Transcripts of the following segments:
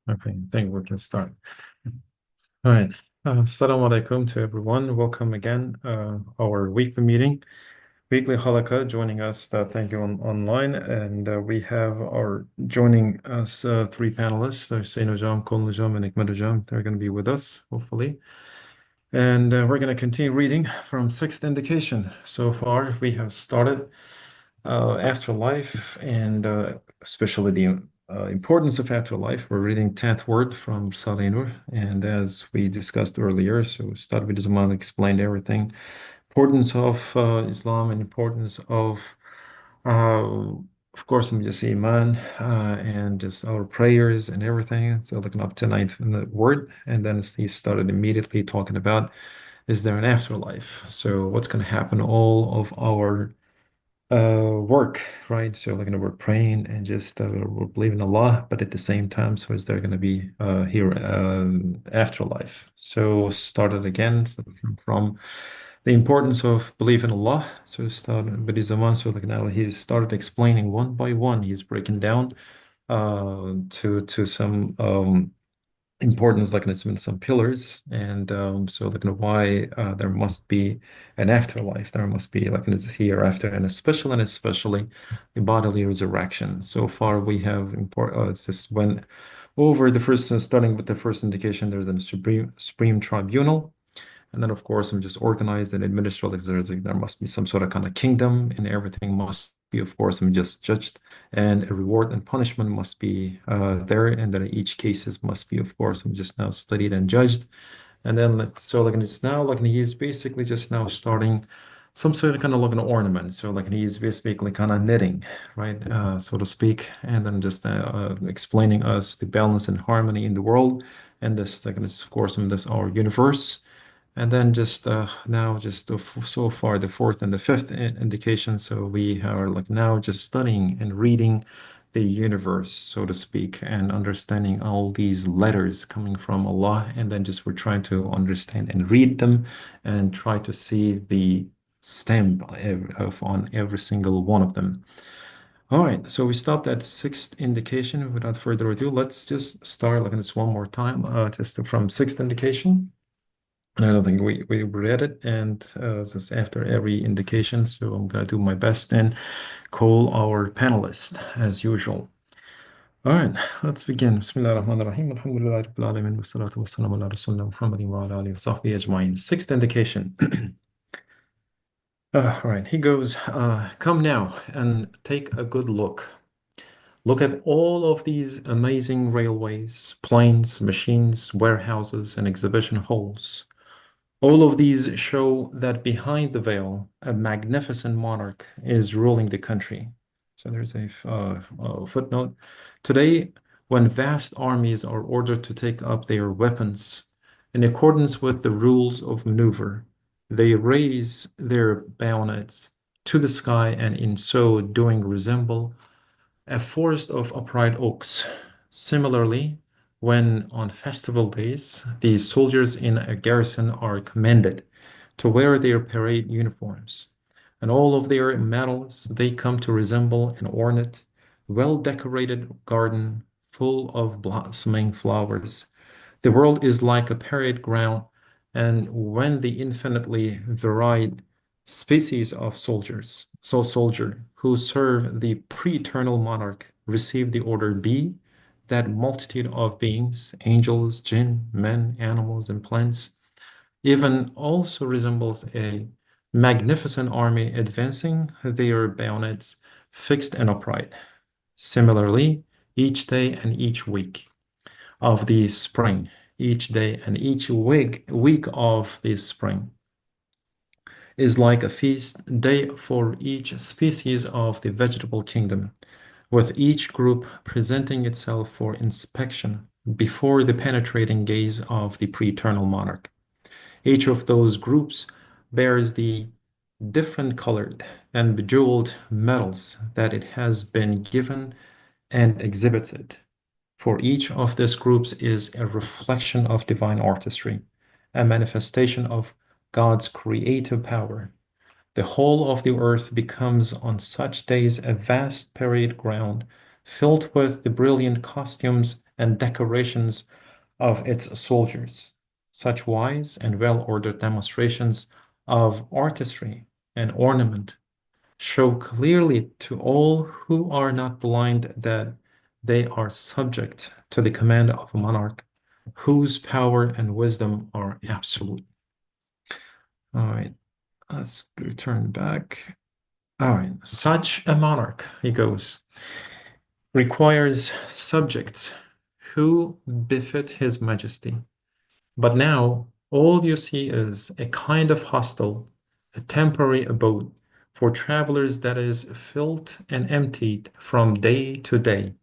Okay, I think we can start. All right. Assalamu alaikum to everyone. Welcome again. Our weekly meeting, weekly halaqah. Joining us, thank you online. And we have our joining us three panelists, Hussein Najam, Kul Najam, and Ikmad Najam. They're going to be with us, hopefully. And we're going to continue reading from Sixth Indication. So far, we have started Afterlife and especially the importance of Afterlife. We're reading 10th word from Saleh Nur. And as we discussed earlier, so started with Zaman explained everything. Importance of Islam and importance of course, I'm just Iman and just our prayers and everything. So looking up tonight in the word. And then he started immediately talking about, is there an afterlife? So what's going to happen? All of our work, right? So like, we're praying and just we're believing Allah, but at the same time, so is there going to be here afterlife? So started again from the importance of belief in Allah. So started, but he's a one. So like now he's started explaining one by one. He's breaking down to some importance, like it's been some pillars, and so like why there must be an afterlife, there must be like an hereafter, and especially the bodily resurrection. So far, we have it's just when over the first, starting with the first indication, there's a supreme tribunal. And then, of course, I'm just organized and administered. Like there must be some sort of kind of kingdom, and everything must be, of course, I'm just judged, and a reward and punishment must be there, and then each cases must be, of course, I'm just now studied and judged. And then so like it's now like he's basically just now starting some sort of kind of like an ornament. So like he's basically kind of knitting, right, so to speak, and then just explaining us the balance and harmony in the world, and this like this, of course, in this our universe. And then just now, just so far, the fourth and the fifth indication. So we are like now just studying and reading the universe, so to speak, and understanding all these letters coming from Allah. And then just we're trying to understand and read them and try to see the stamp on every single one of them. All right, so we stopped at sixth indication. Without further ado, let's just start like this one more time, just from sixth indication. And I don't think we read it, and just after every indication, so I'm gonna do my best and call our panelist as usual. All right, let's begin. Bismillah ar-Rahman ar-Rahim. Alhamdulillah Rabbil Alamin. Wassalatu wassalamu ala Rasulina Muhammadin wa ala alihi wa sahbihi ajma'in. Sixth indication. All right, he goes, come now and take a good look. Look at all of these amazing railways, planes, machines, warehouses, and exhibition halls. All of these show that behind the veil, a magnificent monarch is ruling the country. So there's a footnote. Today, when vast armies are ordered to take up their weapons, in accordance with the rules of maneuver, they raise their bayonets to the sky and in so doing resemble a forest of upright oaks. Similarly, when on festival days, the soldiers in a garrison are commanded to wear their parade uniforms, and all of their medals, they come to resemble an ornate, well-decorated garden full of blossoming flowers. The world is like a parade ground, and when the infinitely varied species of soldier who serve the pre-eternal monarch receive the order B, that multitude of beings, angels, jinn, men, animals, and plants, even also resembles a magnificent army advancing their bayonets fixed and upright. Similarly, each day and each week of the spring, each day and each week of the spring is like a feast day for each species of the vegetable kingdom, with each group presenting itself for inspection before the penetrating gaze of the pre-eternal monarch. Each of those groups bears the different colored and bejeweled medals that it has been given and exhibited. For each of these groups is a reflection of divine artistry, a manifestation of God's creative power. The whole of the earth becomes on such days a vast parade ground filled with the brilliant costumes and decorations of its soldiers. Such wise and well-ordered demonstrations of artistry and ornament show clearly to all who are not blind that they are subject to the command of a monarch whose power and wisdom are absolute. All right, let's return back. All right, such a monarch, he goes, requires subjects who befit his majesty. But now all you see is a kind of hostel, a temporary abode for travelers that is filled and emptied from day to day.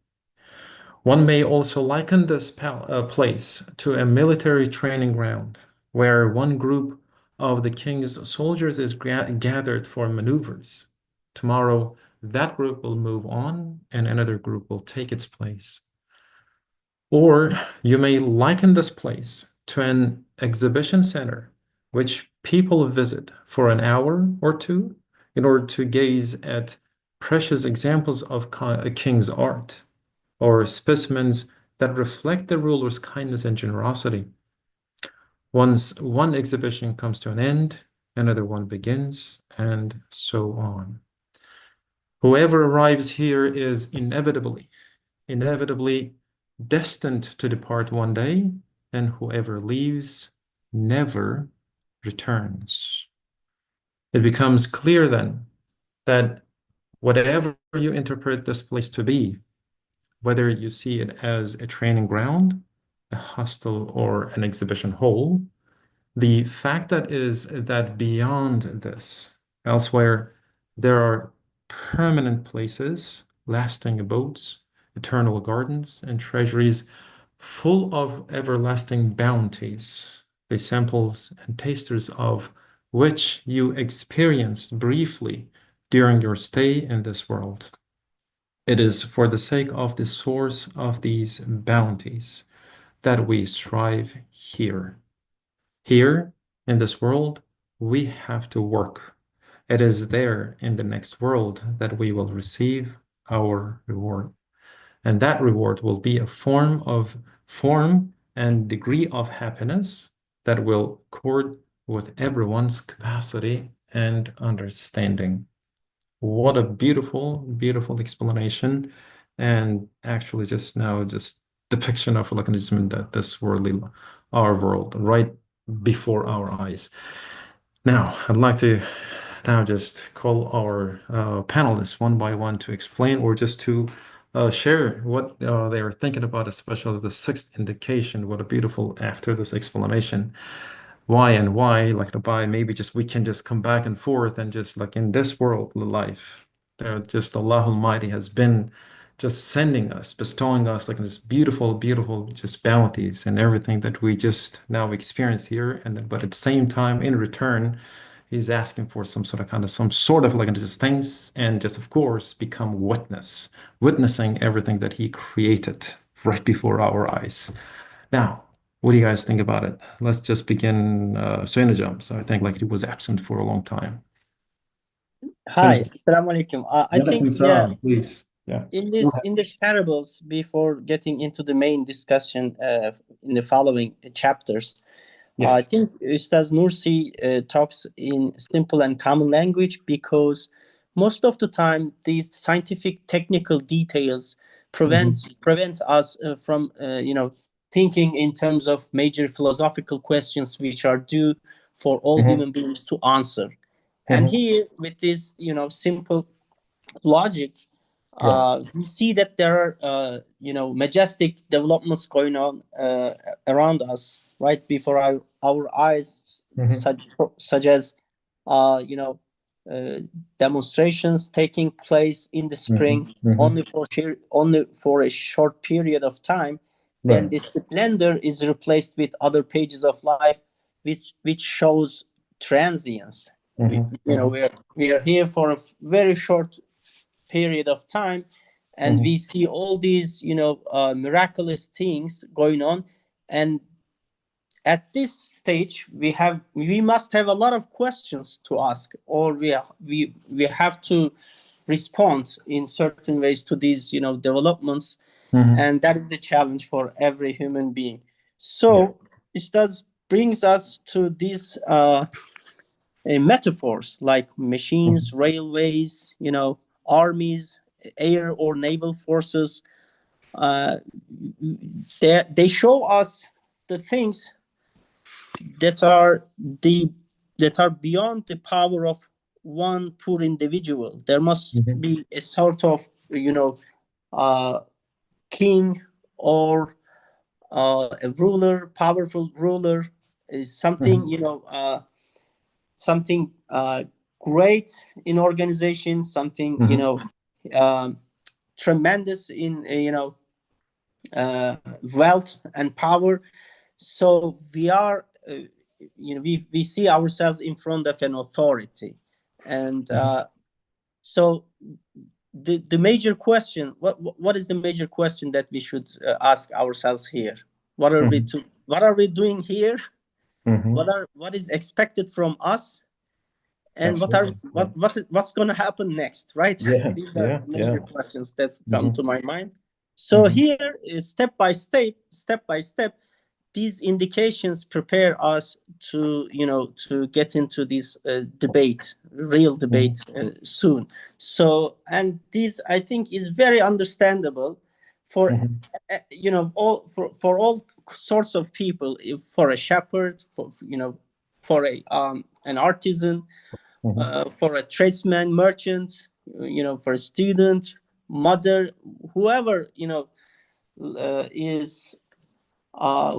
One may also liken this place to a military training ground where one group of the king's soldiers is gathered for maneuvers. Tomorrow, that group will move on and another group will take its place. Or you may liken this place to an exhibition center, which people visit for an hour or two in order to gaze at precious examples of a king's art or specimens that reflect the ruler's kindness and generosity. Once one exhibition comes to an end, another one begins, and so on. Whoever arrives here is inevitably destined to depart one day, and whoever leaves never returns. It becomes clear then that whatever you interpret this place to be, whether you see it as a training ground, a hostel, or an exhibition hall, the fact that is that beyond this, elsewhere, there are permanent places, lasting abodes, eternal gardens, and treasuries full of everlasting bounties, the samples and tasters of which you experienced briefly during your stay in this world. It is for the sake of the source of these bounties that we strive here. Here in this world, we have to work. It is there in the next world that we will receive our reward. And that reward will be a form and degree of happiness that will accord with everyone's capacity and understanding. What a beautiful, beautiful explanation. And actually just now, just depiction of mechanism that this worldly, our world, right before our eyes. Now, I'd like to now just call our panelists one by one to explain or just to share what they are thinking about, especially the sixth indication. What a beautiful, after this explanation, why and why, like the by, maybe just we can just come back and forth and just like in this world life, there just Allah Almighty has been just sending us, bestowing us like this beautiful, beautiful just bounties and everything that we just now experience here. And then, but at the same time, in return, he's asking for some sort of kind of some sort of like just things and just of course become witnessing everything that he created right before our eyes. Now, what do you guys think about it? Let's just begin Suenajam. So I think like he was absent for a long time. Hi, Suenajam. Assalamu alaikum. I Walaikum think, yeah, salam, please. Yeah. in Go this ahead. in these parables, before getting into the main discussion in the following chapters, I Yes. think Ustaz Nursi talks in simple and common language because most of the time these scientific technical details Hmm. prevent us from thinking in terms of major philosophical questions which are due for all Hmm. human beings to answer. And Hmm. here, with this simple logic, Yeah. we see that there are majestic developments going on around us right before our eyes, Hmm. such such as uh, you know uh, demonstrations taking place in the Hmm. spring Hmm. only for a short period of time. Then Right. this splendor is replaced with other pages of life, which shows transience. we, Hmm. you know Hmm. we are we are here for a very short period of time, and Hmm. we see all these miraculous things going on. And at this stage we must have a lot of questions to ask, or we have to respond in certain ways to these developments. Mm-hmm. and that is the challenge for every human being. Yeah. So it does brings us to these metaphors like Mm-hmm. machines, railways, armies, air or naval forces. uh, they show us the things that are the that are beyond the power of one poor individual. There must Mm-hmm. be a sort of uh, king, or a ruler, powerful ruler, is something, Mm-hmm. something great in organization, something, um, tremendous in wealth and power. So we are, we see ourselves in front of an authority, and Mm-hmm. so the major question, what is the major question that we should ask ourselves here? Mm-hmm. What are we doing here? Mm-hmm. What is expected from us, and Absolutely. Yeah. what's going to happen next, right? Yeah. These are Yeah. major Yeah. questions that come Mm-hmm. to my mind. So Mm-hmm. here is step by step, these indications prepare us to, to get into this real Mm-hmm. debate soon. So, and this, I think, is very understandable for Mm-hmm. all, for all sorts of people. If for a shepherd, for a an artisan, Mm-hmm. for a tradesman, merchant, for a student, mother, whoever, is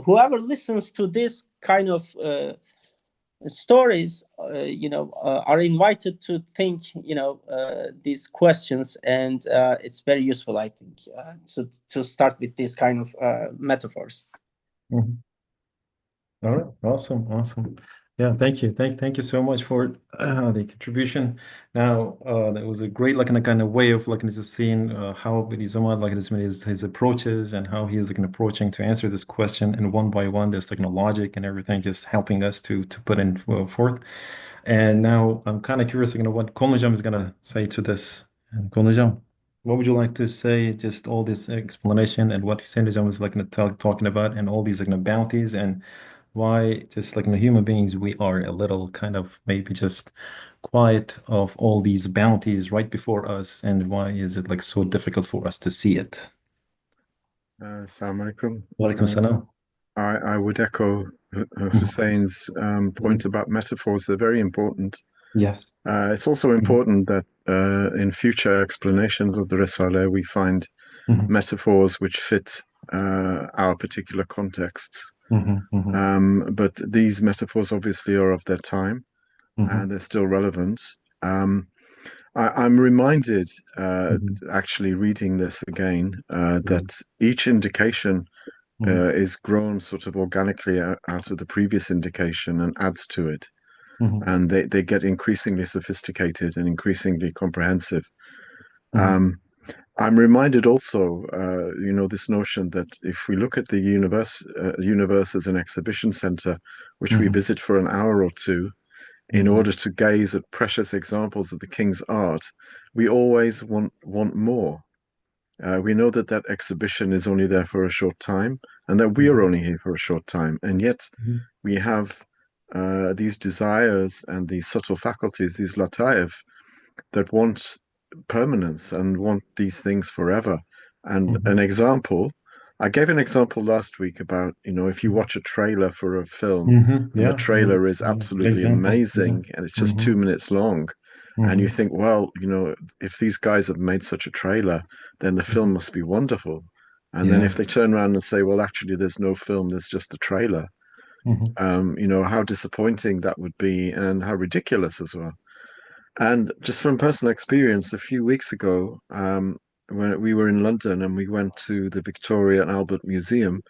whoever listens to this kind of stories, are invited to think, these questions, and it's very useful, I think, to start with this kind of metaphors. Mm-hmm. All right. Awesome. Awesome. Yeah. Thank you. Thank you so much for the contribution. Now, that was a great, like, kind of way of looking at just seeing how Bidizuma, like, his approaches and how he is like approaching to answer this question, and one by one, there's like logic and everything, just helping us to put in forth. And now I'm kind of curious, what Konujam is gonna say to this. And Konujam, what would you like to say? Just all this explanation and what Hussein Jam is like talking about, and all these like bounties, and why just like human beings we are a little kind of maybe just quiet of all these bounties right before us, and why is it like so difficult for us to see it? Assalamu alaikum. Walaikum salam. I would echo Mhm. Hussein's point Mhm. about metaphors. They're very important. Yes. It's also Mhm. important that in future explanations of the Risale, we find Mhm. metaphors which fit our particular contexts. Mhm. Mhm. But these metaphors obviously are of their time and Mhm. they're still relevant. Um, I'm reminded, Mhm. actually reading this again, Mhm. that each indication Mhm. is grown sort of organically out of the previous indication and adds to it. Mhm. And they get increasingly sophisticated and increasingly comprehensive. Mhm. Um, I'm reminded also, this notion that if we look at the universe as an exhibition center, which we Mhm. visit for an hour or two, in Mhm. order to gaze at precious examples of the king's art, we always want more. We know that that exhibition is only there for a short time, and that we are Mhm. only here for a short time, and yet Mhm. we have these desires and these subtle faculties, these lataif, that want permanence and want these things forever. And an Mhm. example, I gave an example last week about, if you watch a trailer for a film Mhm. and the Yeah. Yeah. trailer is Yeah. Good absolutely example. Yeah. amazing and it's just Mhm. 2 minutes long, and you Mhm. think, well, if these guys have made such a trailer, then the film Mhm. must be wonderful. And then if Yeah. they turn around and say, well, actually, there's no film, there's just the trailer, Mhm. how disappointing that would be and how ridiculous as well. And just from personal experience, a few weeks ago, when we were in London and we went to the Victoria and Albert Museum,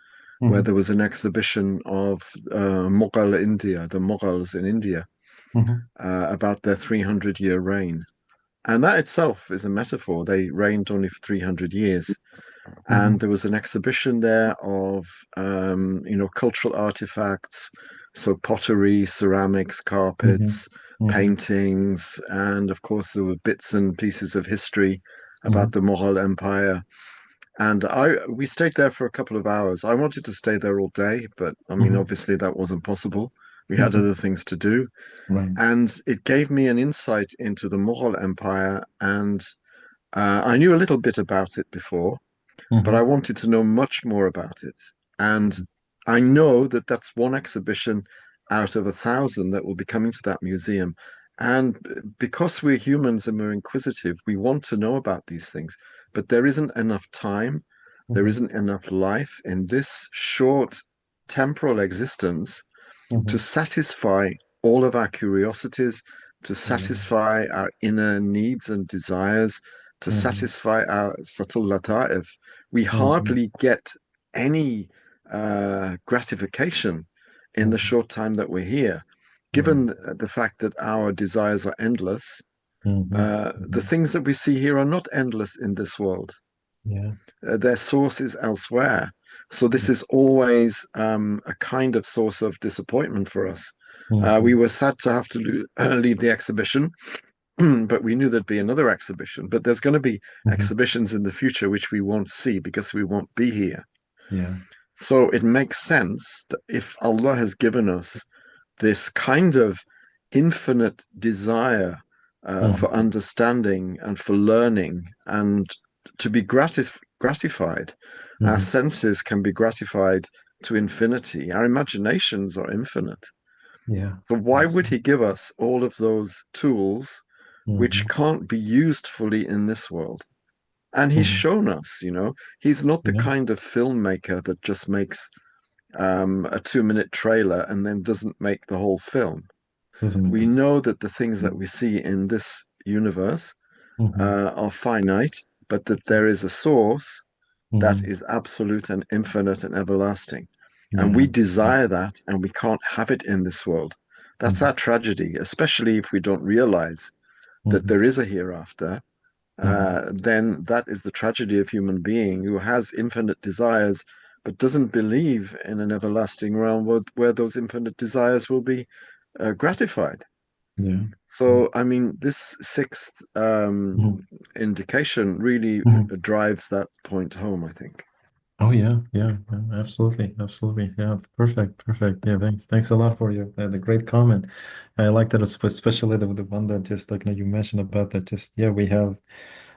where Mhm. there was an exhibition of Mughal India, the Mughals in India, Mhm. about their 300-year reign. And that itself is a metaphor. They reigned only for 300 years. And Mhm. there was an exhibition there of, cultural artifacts, so pottery, ceramics, Mhm. carpets, Mhm. paintings, and of course there were bits and pieces of history about Mhm. the Mughal Empire. And we stayed there for a couple of hours. I wanted to stay there all day, but I mean, Hmm. obviously that wasn't possible. We had Hmm. other things to do. Right. And it gave me an insight into the Mughal Empire. And I knew a little bit about it before, but I Hmm. wanted to know much more about it. And I know that that's one exhibition out of 1,000 that will be coming to that museum. And because we're humans and we're inquisitive, we want to know about these things. But there isn't enough time, there Hmm. isn't enough life in this short temporal existence to Hmm. satisfy all of our curiosities, to Yeah. satisfy our inner needs and desires, to Hmm. satisfy our subtle lata'if. We Hmm. hardly get any gratification in the Hmm. short time that we're here. Right. Given the fact that our desires are endless, Hmm. the Hmm. things that we see here are not endless in this world. Yeah. Their source is elsewhere. So this is always a kind of source of disappointment for us. We Hmm. were sad to have to leave the exhibition, but we knew there'd be another exhibition. But there's going to be Hmm. exhibitions in the future which we won't see because we won't be here. Yeah. So it makes sense that if Allah has given us this kind of infinite desire for Hmm. understanding and for learning and to be gratified. Our Hmm. senses can be gratified to infinity. Our imaginations are infinite. Yeah. So why would Absolutely. he give us all of those tools which Hmm. can't be used fully in this world? And he's Hmm. shown us, he's not the Yeah. kind of filmmaker that just makes a 2-minute trailer and then doesn't make the whole film. Doesn't make We them. know that the things that we see in this universe Hmm. are finite, but that there is a source that Hmm. is absolute and infinite and everlasting. And we Yeah. desire that, and we can't have it in this world. That's Hmm. our tragedy, especially if we don't realize that Hmm. there is a hereafter. Hmm. Then that is the tragedy of human being who has infinite desires, but doesn't believe in an everlasting realm where those infinite desires will be gratified. Yeah. So, I mean, this sixth Hmm. indication really Hmm. drives that point home, I think. Oh yeah, yeah, yeah, absolutely, absolutely. Yeah, perfect, perfect. Yeah, thanks a lot for your the great comment. I like that, especially the one that just like you mentioned about that. Just yeah, we have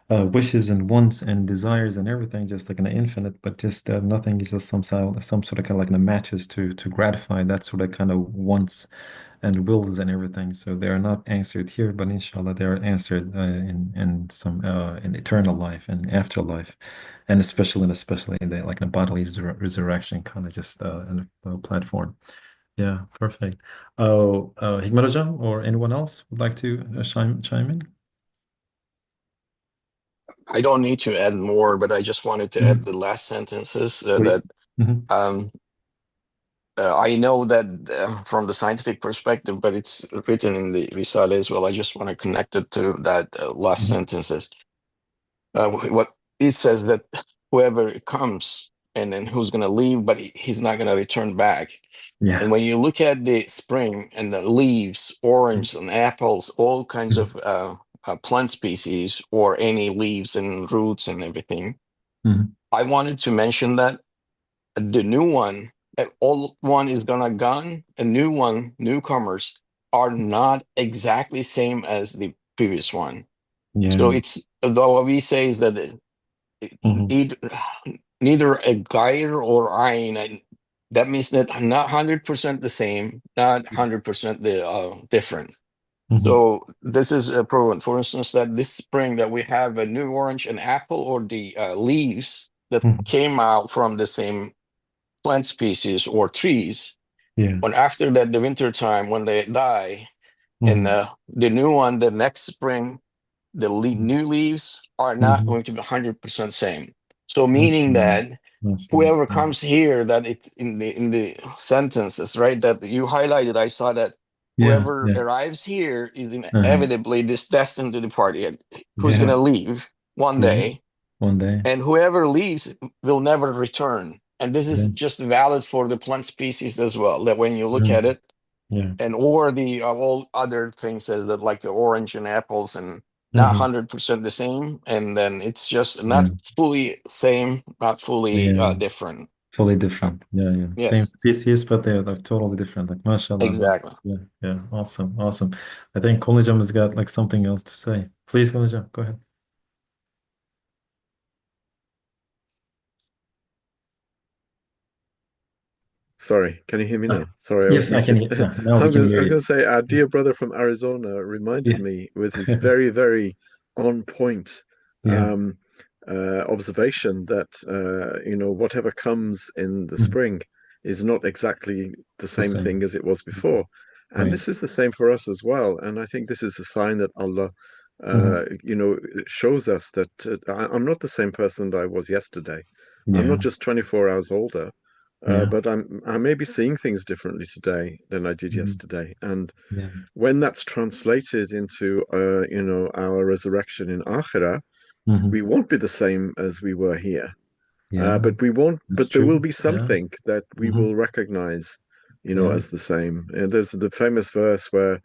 wishes and wants and desires and everything, just like an infinite, but just nothing is just some sort of kind of like matches to gratify that sort of kind of wants and wills and everything. So they are not answered here, but inshallah they are answered in some in eternal life and afterlife, and especially in the like a bodily resurrection kind of just in a platform. Yeah, perfect. Oh, Hikmat Hocam or anyone else would like to chime in? I don't need to add more, but I just wanted to add Mhm. the last sentences that Please. Hmm. um, I know that from the scientific perspective, but it's written in the Risale as well. I just want to connect it to that last Hmm. sentences. What it says that whoever comes and then who's going to leave, but he's not going to return back. And Yeah. when you look at the spring and the leaves, orange and apples, all kinds of plant species or any leaves and roots and everything, Hmm. I wanted to mention that the new one, old one is gonna gone, a new one, newcomers are not exactly same as the previous one. So Yeah. it's though what we say is that Hmm. either, neither a gair or ayn, and that means that not 100% the same, not 100% the different. Hmm. So this is proven. For instance, that this spring that we have a new orange, an apple, or the leaves that Hmm. came out from the same plant species or trees. Yeah. When after that, the winter time, when they die, and Hmm. the new one, the next spring, the new leaves are not Hmm. going to be 100% same. So meaning Mashallah. that Mashallah. whoever comes here, that it in the sentences, right, that you highlighted, I saw that Yeah. whoever Yeah. arrives here is Uh-huh. inevitably this destined to depart, who's going Yeah. to leave one Yeah. day, One day. and whoever leaves will never return. And this is Yeah. just valid for the plant species as well, that when you look Yeah. at it, Yeah. and or the all other things as that, like the orange and apples and not Hmm. 100% the same, and then it's just Yeah. not fully same, not fully Yeah. different. Fully Uh, different. Yeah, yeah. Same yes, species, but they're like totally different. Like, mashallah. exactly. Yeah, yeah. Awesome, awesome. I think Kolijam has got like something else to say. Please, Kolijam, go ahead. Sorry, can you hear me Uh, now? Sorry, I was yes, I can muted. hear. Now we can hear I was you. going to say our dear brother from Arizona reminded Yeah, me with his very, very on point yeah. um, observation that whatever comes in the Mhm. spring is not exactly the The same thing same. as it was before, and Right. this is the same for us as well. And I think this is a sign that Allah, Hmm. shows us that I'm not the same person that I was yesterday. I'm not Yeah, just 24 hours older. yeah. But I may be seeing things differently today than I did Hmm. yesterday. And Yeah. when that's translated into, our resurrection in Akhirah, Hmm. we won't be the same as we were here. Yeah, But we won't. that's But there will true. be Yeah. something that we Hmm. will recognize, Yeah. as the same. And there's the famous verse where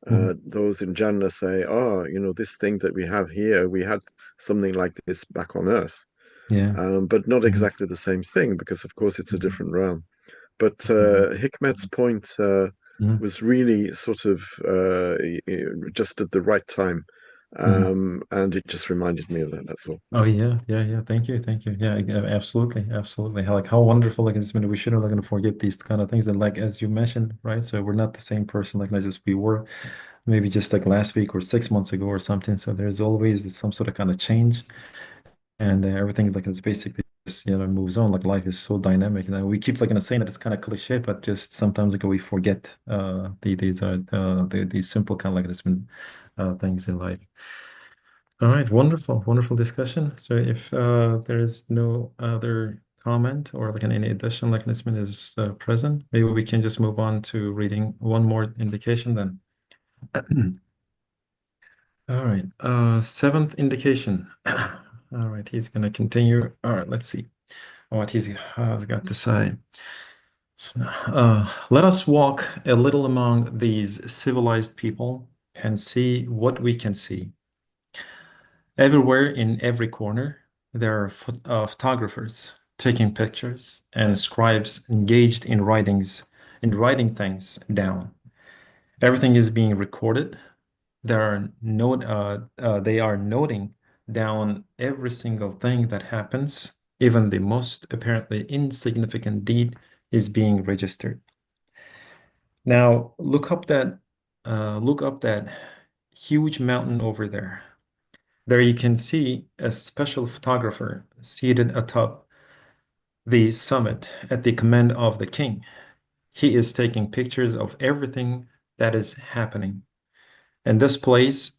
Hmm. those in Jannah say, "Oh, this thing that we have here, we had something like this back on Earth." Yeah. But not Hmm. exactly the same thing because, of course, it's a different realm. But Hikmet's point Hmm. was really sort of just at the right time. Hmm. And it just reminded me of that. That's all. Oh yeah, yeah, yeah. Thank you, thank you. Yeah, yeah, absolutely, absolutely. Like how wonderful like it's been. We shouldn't like gonna forget these kind of things. And like as you mentioned, right? So we're not the same person like not just we were maybe just like last week or 6 months ago or something. So there's always some sort of kind of change, and everything's like it's basically just moves on. Like life is so dynamic, and we keep like gonna saying that it's kind of cliche, but just sometimes like we forget these simple kind of like it's been things in life. All right, wonderful, wonderful discussion. So if there is no other comment or like any additional mechanism is present, maybe we can just move on to reading one more indication then. All right, seventh indication. All right, he's gonna continue. All right, let's see what he's got to say. So, let us walk a little among these civilized people and see what we can see. Everywhere in every corner, there are photographers taking pictures and scribes engaged in writing things down. Everything is being recorded. They are noting down every single thing that happens. Even the most apparently insignificant deed is being registered. Now, look up that huge mountain over there. There you can see a special photographer seated atop the summit at the command of the king. He is taking pictures of everything that is happening. And this place,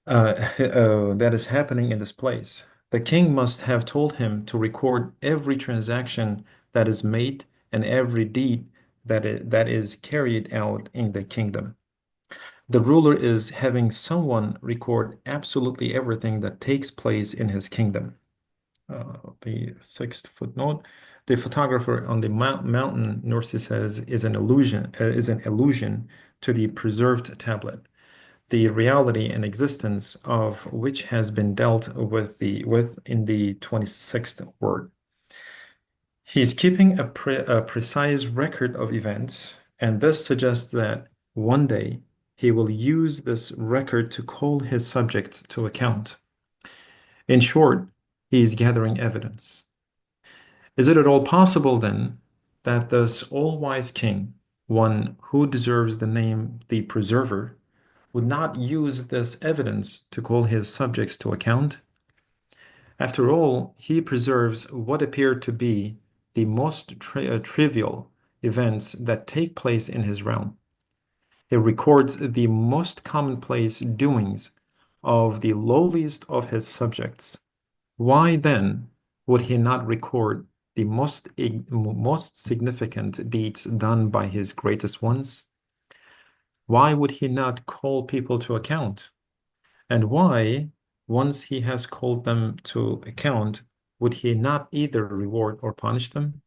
that is happening in this place. The king must have told him to record every transaction that is made and every deed that is carried out in the kingdom. The ruler is having someone record absolutely everything that takes place in his kingdom. The sixth footnote: the photographer on the mountain, Norsi says, is an allusion to the preserved tablet, the reality and existence of which has been dealt with in the 26th word. He's keeping a precise record of events, and this suggests that one day he will use this record to call his subjects to account. In short, he is gathering evidence. Is it at all possible, then, that this all-wise king, one who deserves the name the Preserver, would not use this evidence to call his subjects to account? After all, he preserves what appear to be the most trivial events that take place in his realm. He records the most commonplace doings of the lowliest of his subjects. Why then would he not record the most significant deeds done by his greatest ones? Why would he not call people to account? And why, once he has called them to account, would he not either reward or punish them?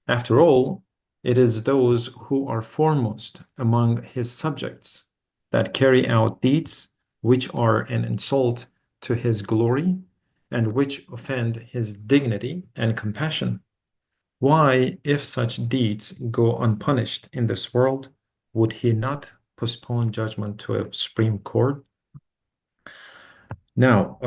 After all, it is those who are foremost among his subjects that carry out deeds which are an insult to his glory and which offend his dignity and compassion. Why, if such deeds go unpunished in this world, would he not postpone judgment to a supreme court? Now,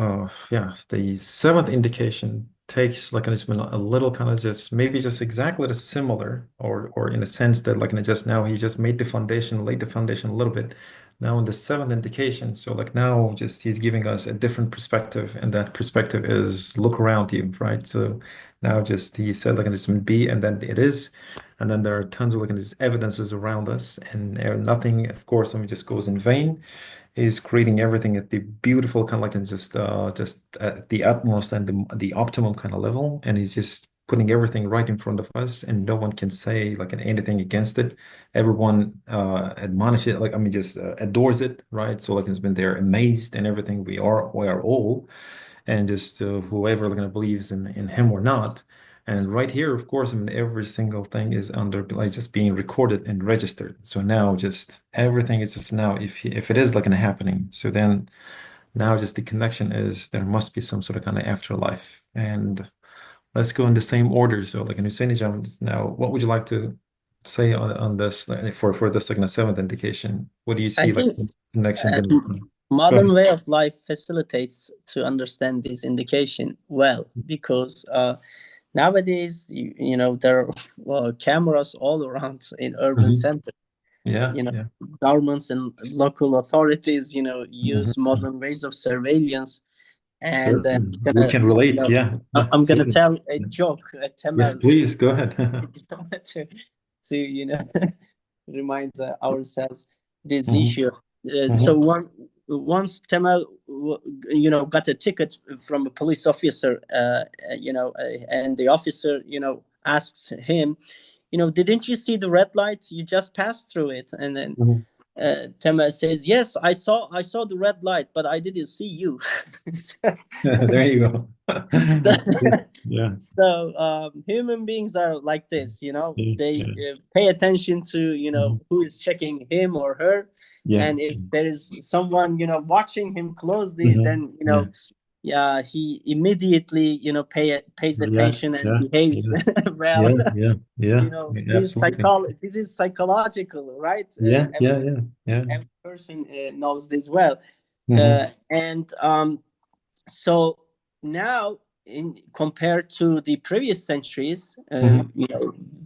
yeah, the seventh indication takes like it's been a little kind of just maybe just exactly the similar, or in a sense that like in just now he just made the foundation, laid the foundation a little bit. Now in the seventh indication, so like now just he's giving us a different perspective, and that perspective is look around you, right? So now just he said like it's been be, and then it is, and then there are tons of like these evidences around us, and nothing, of course, I mean, just goes in vain. He's creating everything at the beautiful kind of like in just at the utmost and the optimum kind of level, and he's just putting everything right in front of us, and no one can say like anything against it. Everyone admonishes it, like I mean, just adores it, right? So like it's been there amazed and everything. We are all, and just whoever like believes in him or not. And right here, of course, I mean, every single thing is under like just being recorded and registered. So now just everything is just now, if it is like an happening, so then now just the connection is there must be some sort of kind of afterlife. And let's go in the same order. So like in Hussein Jam, now, what would you like to say on this for this like the seventh indication? What do you I see like think connections uh, and go modern ahead. way of life facilitates to understand this indication well, because nowadays there are cameras all around in urban Mhm. centers. Yeah, you know yeah. Governments and local authorities use Mhm. modern ways of surveillance. And Certainly. We can relate. Yeah, yeah, I'm gonna certainly. tell a Yeah, joke, yeah, Temel, please go ahead. to remind ourselves this Mhm, issue. So mhm, once Temel got a ticket from a police officer, and the officer asked him, didn't you see the red light? You just passed through it. And then mhm. Temel says, yes, I saw the red light, but I didn't see you. There you go. Yeah, So human beings are like this. yeah, They yeah. pay attention to Mhm. who is checking him or her. Yeah. And if there is someone watching him closely, Mhm. then Yeah. yeah, he immediately pays React. attention and Yeah. behaves Yeah. well. Yeah. Yeah. Yeah. Yeah. Absolutely. This is psychological, right? Yeah. Yeah. Yeah. Yeah. Every person knows this well. Hmm. And So now, in compared to the previous centuries, Hmm.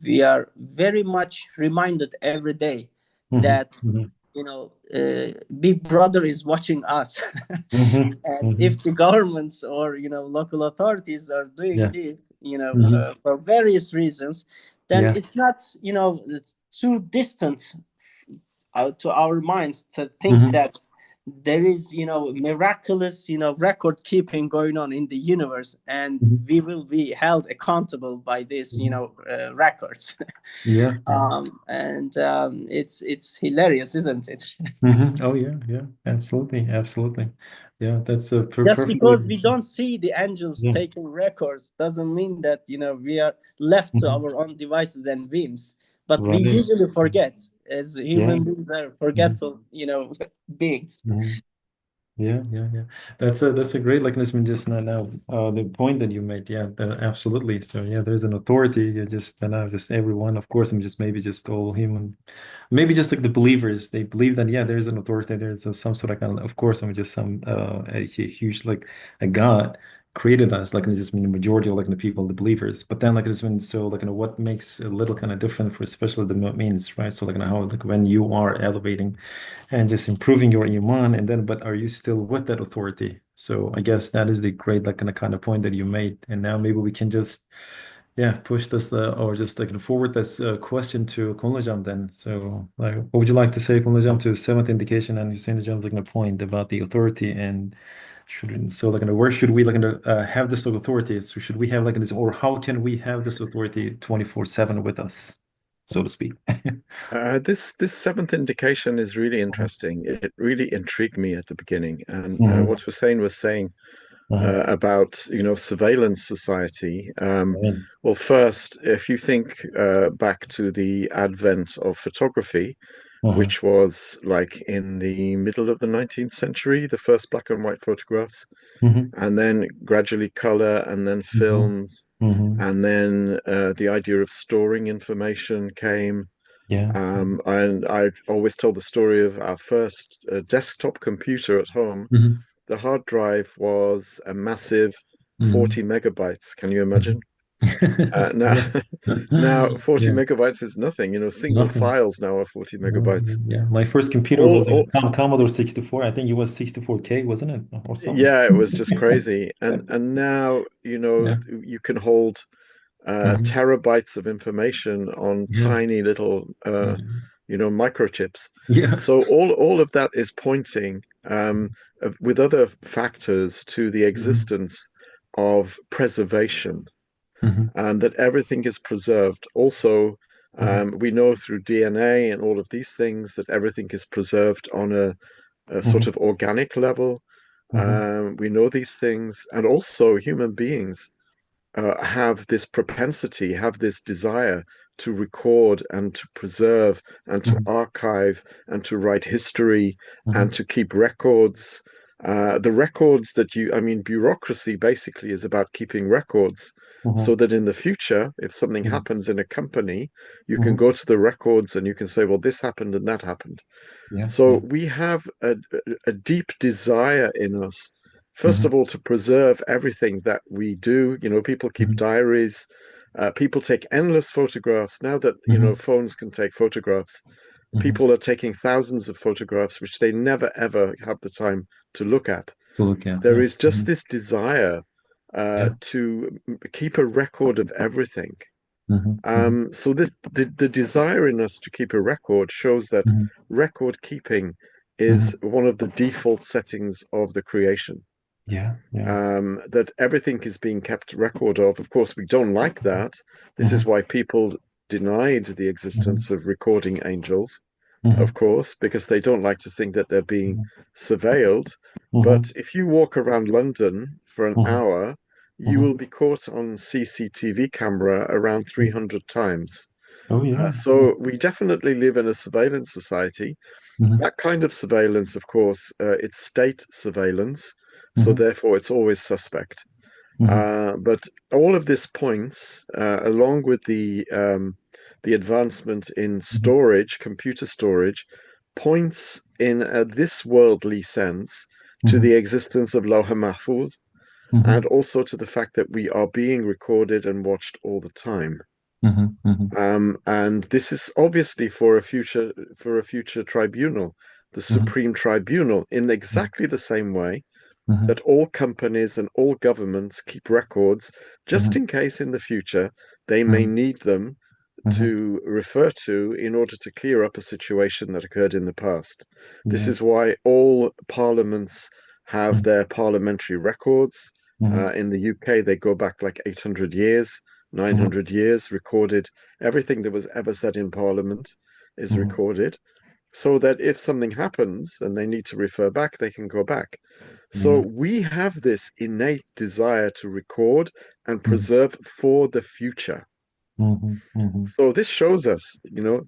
we are very much reminded every day Hmm. that Hmm. Big Brother is watching us. Hmm. And Hmm. if the governments or local authorities are doing Yeah. this, Hmm. for various reasons, then Yeah. it's not too distant to our minds to think Hmm. that there is miraculous record keeping going on in the universe, and Hmm. we will be held accountable by these records. Yeah. Yeah. And it's hilarious, isn't it? Oh yeah, yeah, absolutely, absolutely. Yeah, that's a Just perfectly. because we don't see the angels Yeah. taking records doesn't mean that we are left to Mhm. our own devices and whims. But we Right. usually forget, as Yeah. human beings are Mhm. forgetful beings. Mhm. Yeah, yeah, yeah. That's a great mechanism just now. The point that you made, yeah, absolutely. So yeah, there's an authority. You just now just everyone, of course, I'm just maybe just all human, maybe just like the believers. They believe that yeah, there's an authority. There's some sort of kind of course, I'm just some huge like a God created us. Like it's just been the majority of like the people, the believers. But then like it's been so like what makes a little kind of different for especially the means, right? So like how like when you are elevating and just improving your iman, and then but are you still with that authority? So I guess that is the great like kind of point that you made, and now maybe we can just yeah push this or just like forward this question to Kunlajam then. So like what would you like to say, Kunlajam, to seventh indication and Hussein Jam's like a point about the authority, and should so like where should we like have this authority? So should we have like this, or how can we have this authority 24/7 with us, so to speak? This seventh indication is really interesting. It really intrigued me at the beginning, and Mhm. what Hussein was saying Uh-huh. about surveillance society. Right. Well, first, if you think back to the advent of photography, Uh-huh. which was like in the middle of the 19th century, the first black and white photographs, Hmm. and then gradually color, and then Hmm. films, Hmm. and then the idea of storing information came. Yeah. And I always tell the story of our first desktop computer at home. Hmm. The hard drive was a massive Hmm. 40 megabytes. Can you Hmm. imagine? Now, Yeah. now 40 Yeah. megabytes is nothing. Single Nothing. files now are 40 No, megabytes. yeah. My first computer All, was a all, Commodore 64. I think it was 64K, wasn't it? Or something. yeah, it was just crazy. And now, Yeah. you can hold Hmm. terabytes of information on Yeah. tiny little, Hmm. microchips. Yes. So all of that is pointing, with other factors, to the Hmm. existence of preservation, Hmm. and that everything is preserved. Also, Hmm. we know through DNA and all of these things that everything is preserved on a sort Hmm. of organic level. Hmm. We know these things, and also human beings have this propensity, have this desire to record and to preserve and to Hmm. archive and to write history and Hmm. to keep records. The records that bureaucracy basically is about keeping records so Hmm. that in the future, if something Hmm. happens in a company, you can Hmm. go to the records and you can say, well, this happened and that happened. Yeah. So Yeah. we have a deep desire in us, first Hmm. of all, to preserve everything that we do. People keep Hmm. diaries, people take endless photographs. Now that, Hmm. phones can take photographs, Hmm. people are taking thousands of photographs, which they never ever have the time to look at. To look at. There Yeah. is just Hmm. this desire Yeah. to keep a record of everything. Hmm. Hmm. So the desire in us to keep a record shows that Hmm. record keeping is Hmm. one of the default settings of the creation. Yeah. Yeah. That everything is being kept record of. Of course, we don't like that. This is Hmm. why people denied the Hmm. existence of recording angels, of Hmm. course, because they don't like to think that they're being surveilled. Hmm. But if you walk around London for an Hmm. hour, you will Hmm. be caught on CCTV camera around 300 times. Oh, yeah. Yeah. So we definitely live in a surveillance society. Hmm. That kind of surveillance, of course, it's state surveillance, so Hmm. therefore it's always suspect. Hmm. But all of this points, along with the advancement in Hmm. storage, computer storage, points in this worldly sense to Hmm. the existence of Lauha Mahfuz, and Hmm. also to the fact that we are being recorded and watched all the time. Hmm. Hmm. And this is obviously for a future tribunal, the Hmm. Supreme Tribunal, in exactly the same way Hmm. that all companies and all governments keep records just Hmm. in case in the future they may Hmm. need them Hmm. to refer to in order to clear up a situation that occurred in the past. This Yeah. is why all parliaments have Hmm. their parliamentary records. Hmm. In the UK, they go back like 800 years, Hmm. 900 years, recorded. Everything that was ever said in Parliament is Hmm. recorded so that if something happens and they need to refer back, they can go back. So Yeah. we have this innate desire to record and Hmm. preserve for the future. Hmm. Hmm. So this shows us,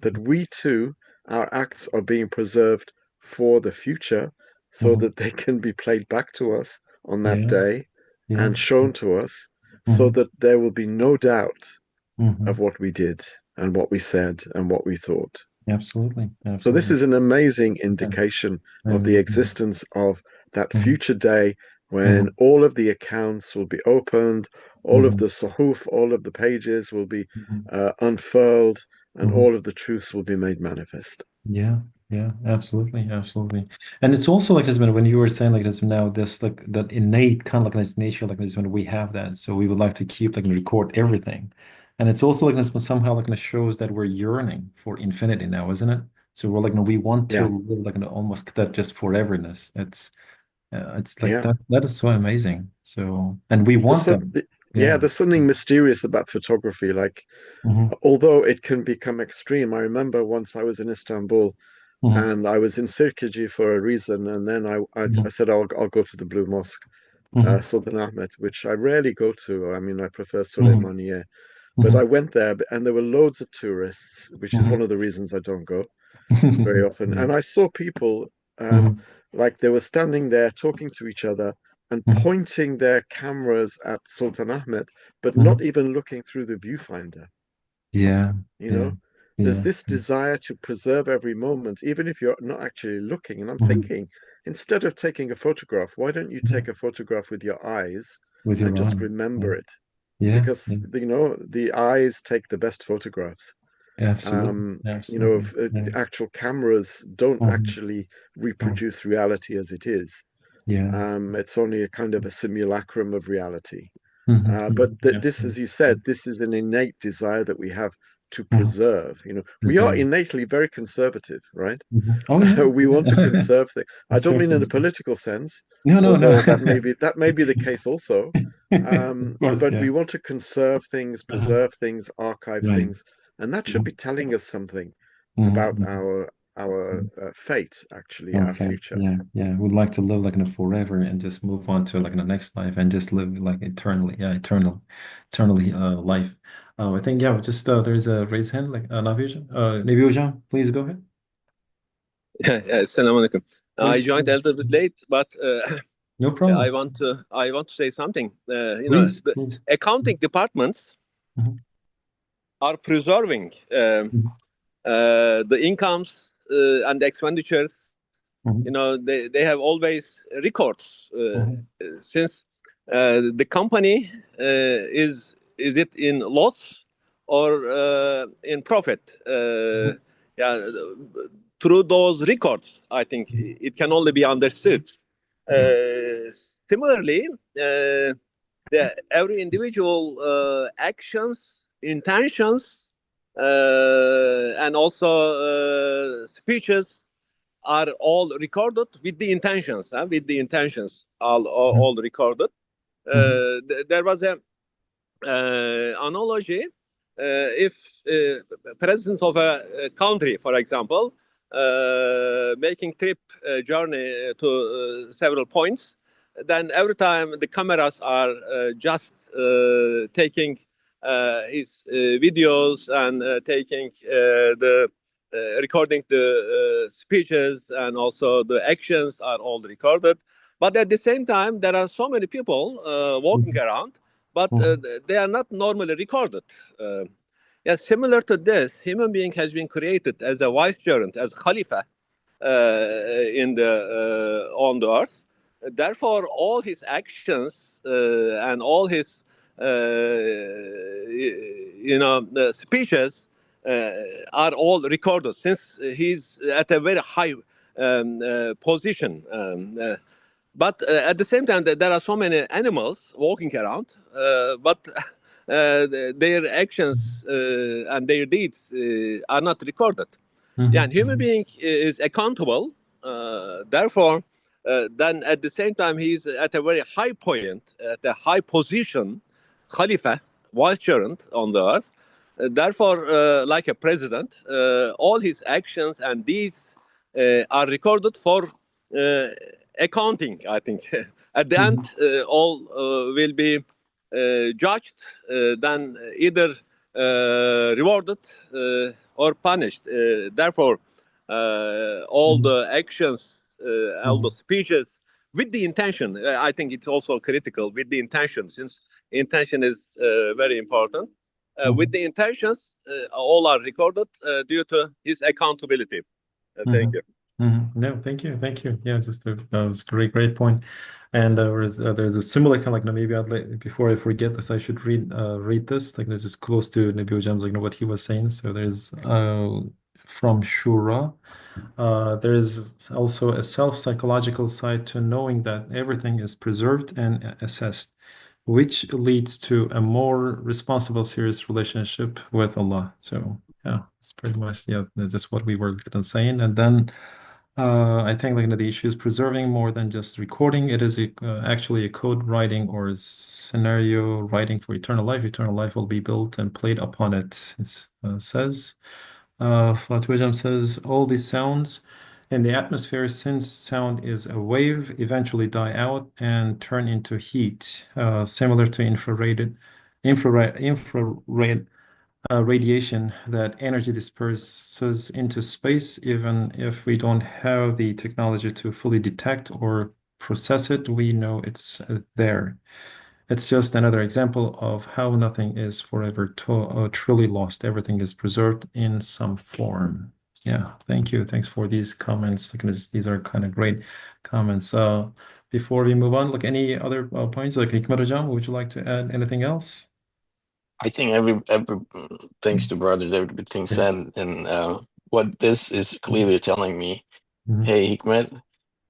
that we too, our acts are being preserved for the future so Hmm. that they can be played back to us on that Yeah. day Yeah. and shown to us so Hmm. that there will be no doubt Hmm. of what we did and what we said and what we thought. Absolutely. So this Absolutely. is an amazing Yeah. indication of the Amazing. existence of that Hmm. future day when Hmm. all of the accounts will be opened, all of Hmm. the suhuf, all of the pages will be Hmm. unfurled, and Hmm. all of the truths will be made manifest. Yeah, yeah, absolutely, absolutely. And it's also like this when you were saying like this now this like that innate kind of like this nature like this when we have that, so we would like to keep like and record everything, and it's also like this when somehow like it shows that we're yearning for infinity now, isn't it? So we're like no, we want to Yeah, live like an almost that just foreverness. It's like yeah. that is so amazing. So and we There's want some, them. yeah, Yeah. there's something mysterious about photography. Like, Hmm. although it can become extreme, I remember once I was in Istanbul Hmm. and I was in Sirkeci for a reason, and then I Hmm. said I'll go to the Blue Mosque, Hmm. Sultan Ahmed, which I rarely go to. I mean, I prefer Hmm. Suleymaniye, but I Hmm. went there, and there were loads of tourists, which is one Hmm. of the reasons I don't go. very often. Yeah. And I saw people Mhm. like they were standing there talking to each other and Mhm. pointing their cameras at Sultan Ahmed, but not Mhm. even looking through the viewfinder. Yeah. You Yeah. know, there's Yeah. this desire to preserve every moment, even if you're not actually looking. And I'm Mhm. thinking, instead of taking a photograph, why don't you take Mhm. a photograph with your eyes With and your just own. Yeah. remember it? Yeah. Because, Yeah. the eyes take the best photographs. Absolutely. If Absolutely. the Yeah. actual cameras don't Mhm. actually Mhm. reproduce reality as it is. Yeah. It's only a kind of a simulacrum of reality. Mhm. But Mhm. this, as Absolutely. you said, this is an innate desire that we have to Mhm. preserve. We are Preserve. innately very conservative, right? Mhm. Oh yeah. We want to Yeah. conserve things. I don't mean in a Certainly. political sense, No, no, no. although that may be the case also. Of course, But yeah. we want to conserve things, Uh-huh. preserve things, archive Right. things, and that should Mhm. be telling us something about Mhm. our Mhm. fate, actually, our Okay. future. Yeah. Yeah. Would like to live like in a forever and just move on to like in the next life and just live like eternally. Yeah. Eternally life. I think, yeah, just there's a raised hand like Nabi Hocam, please go ahead. Assalamu alaikum. I Alaikum joined a salam. little bit late, but No I problem. want to say something. Please, The please. accounting departments Mhm. are preserving Mhm. the incomes and the expenditures. Mhm. They have always records Mhm. since the company is it in loss or in profit. Yeah, through those records, I think it can only be understood. Mhm. Similarly, every individual actions, intentions, and also speeches are all recorded with the intentions, with the intentions all recorded. Mhm. There was a analogy. If president of a country, for example, making trip journey to several points, then every time the cameras are just taking his videos and taking the recording the speeches and also the actions are all recorded. But at the same time, there are so many people walking Mhm. around, but Mhm. they are not normally recorded. Uh, yeah, similar to this, human being has been created as a vicegerent, as Khalifa in the on the earth. Therefore, all his actions and all his the speeches uh, are all recorded since he's at a very high position. But at the same time, there are so many animals walking around, but their actions and their deeds are not recorded. Yeah, and Mhm. human Mhm. being is accountable. Therefore, then at the same time, he's at a very high point, at a high position, Khalifa, vicegerent on the earth. Therefore, like a president, all his actions and deeds are recorded for uh, accounting, I think. At the end, Mhm. all will be judged, then either rewarded or punished. Therefore, all Mhm. the actions, all the Mhm. speeches with the intention, I think it's also critical with the intention, since intention is very important. With Mhm. the intentions, all are recorded due to his accountability. Thank Mhm. you. Mhm. No, thank you, thank you. Yeah, just that was a great point. And there's a similar kind of like, maybe I'd like, before I forget this, I should read this. Like this is close to Nabil Jam's like what he was saying. So there's from Shura. There is also a self-psychological side to knowing that everything is preserved and assessed, which leads to a more responsible, serious relationship with Allah. So yeah, it's pretty much, yeah, that's just what we were saying. And then I think like the issue is preserving more than just recording. It is actually a code writing or scenario writing for eternal life. Eternal life will be built and played upon it. It says. Fatwijam says all these sounds in the atmosphere, since sound is a wave, eventually die out and turn into heat, similar to infrared radiation that energy disperses into space, even if we don't have the technology to fully detect or process it, we know it's there. It's just another example of how nothing is forever truly lost. Everything is preserved in some form. Yeah, thank you. Thanks for these comments. These are kind of great comments. Before we move on, like any other points, like Hikmet Hocam, would you like to add anything else? I think every thanks to brothers, everything Yeah. said, and what this is clearly telling me, Mhm. hey, Hikmet,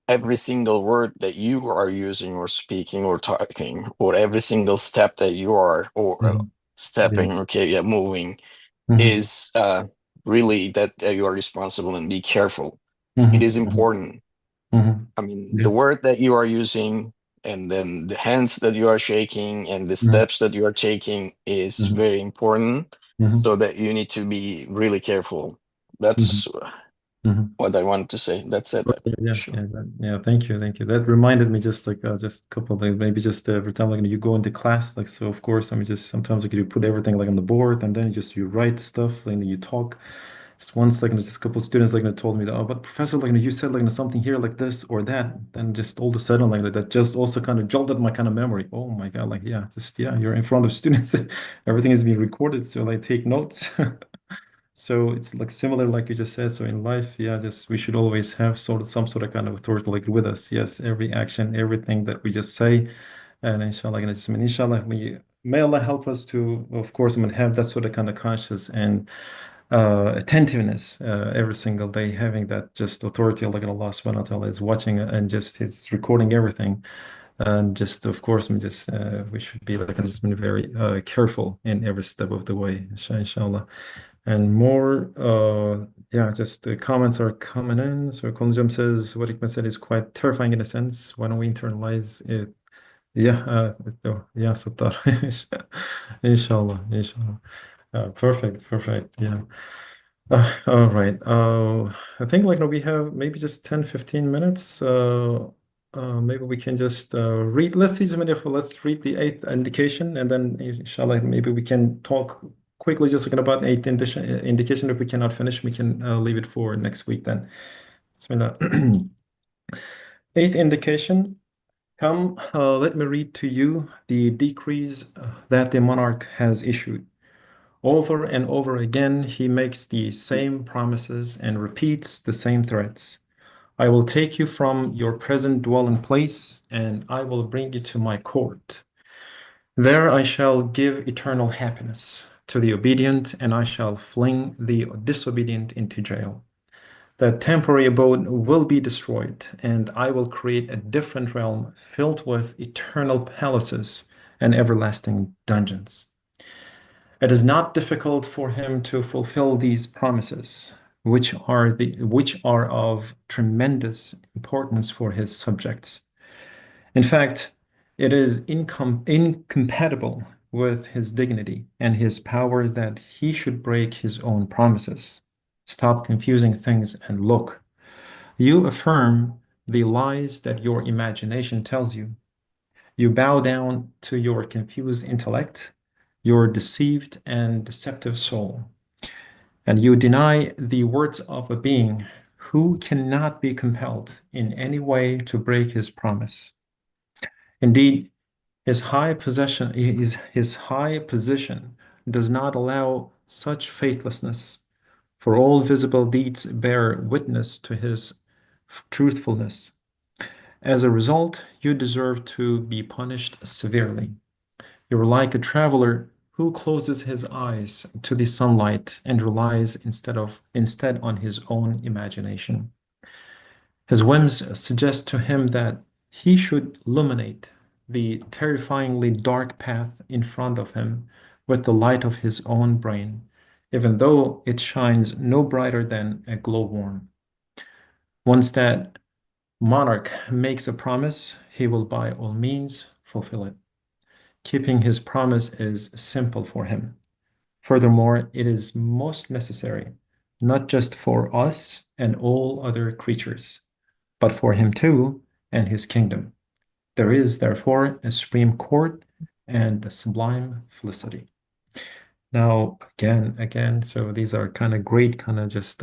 every single word that you are using or speaking or talking, or every single step that you are or Mhm. Yeah. stepping, okay, yeah, moving, Mhm. is really that you are responsible and be careful. It Mhm. is important. Mhm. I mean, Yeah. the word that you are using, and then the hands that you are shaking, and the Mhm. steps that you are taking is Mhm. very important. Mhm. So that you need to be really careful. Mhm. That's Mhm. what I wanted to say. That's it. Yeah, yeah, Sure. yeah, yeah. Thank you, thank you. That reminded me just a couple of things. Maybe just every time like you go into class, like so. Of course, I mean, just sometimes like you put everything like on the board, and then you write stuff, and you talk. Just once like just a couple of students like told me that, oh, but professor, like you said like something here like this or that, then just all of a sudden like that just also kind of jolted my kind of memory. Oh my God, like yeah, just yeah, you're in front of students, everything is being recorded, so like take notes. So it's like similar, like you just said. So in life, yeah, just we should always have some sort of kind of authority like with us. Yes, every action, everything that we just say, and inshallah, and just, I mean, inshallah, may Allah help us to, of course, I mean, have that sort of kind of conscious and attentiveness every single day, having that just authority, like Allah subhanahu wa ta'ala is watching and just He's recording everything. And just, of course, I mean, just we should be like just been very careful in every step of the way, inshallah. And more, yeah, just the comments are coming in. So Konjam says what Hikmet said is quite terrifying in a sense. Why don't we internalize it? Yeah, yeah, Sattar. Inshallah, inshallah. Perfect, perfect. Yeah. All right. I think like no, we have maybe just 10, 15 minutes. Maybe we can just read. Let's see, let's read the eighth indication, and then inshallah, maybe we can talk quickly just like about eighth indication. If we cannot finish, we can leave it for next week then. Bismillah. Eighth indication. Come, let me read to you the decrees that the monarch has issued. Over and over again, he makes the same promises and repeats the same threats. I will take you from your present dwelling place, and I will bring you to my court. There I shall give eternal happiness to the obedient, and I shall fling the disobedient into jail. The temporary abode will be destroyed, and I will create a different realm filled with eternal palaces and everlasting dungeons. It is not difficult for him to fulfill these promises, which are of tremendous importance for his subjects. In fact, it is incompatible with his dignity and his power that he should break his own promises. Stop confusing things and look. You affirm the lies that your imagination tells you. You bow down to your confused intellect, your deceived and deceptive soul, and you deny the words of a being who cannot be compelled in any way to break his promise. Indeed, his high position does not allow such faithlessness, for all visible deeds bear witness to his truthfulness. As a result, you deserve to be punished severely. You're like a traveler who closes his eyes to the sunlight and relies instead on his own imagination. His whims suggest to him that he should illuminate the terrifyingly dark path in front of him with the light of his own brain, even though it shines no brighter than a glowworm. Once that monarch makes a promise, he will by all means fulfill it. Keeping his promise is simple for him. Furthermore, it is most necessary, not just for us and all other creatures, but for him too and his kingdom. There is, therefore, a supreme court and a sublime felicity. Now, again, so these are kind of great, kind of just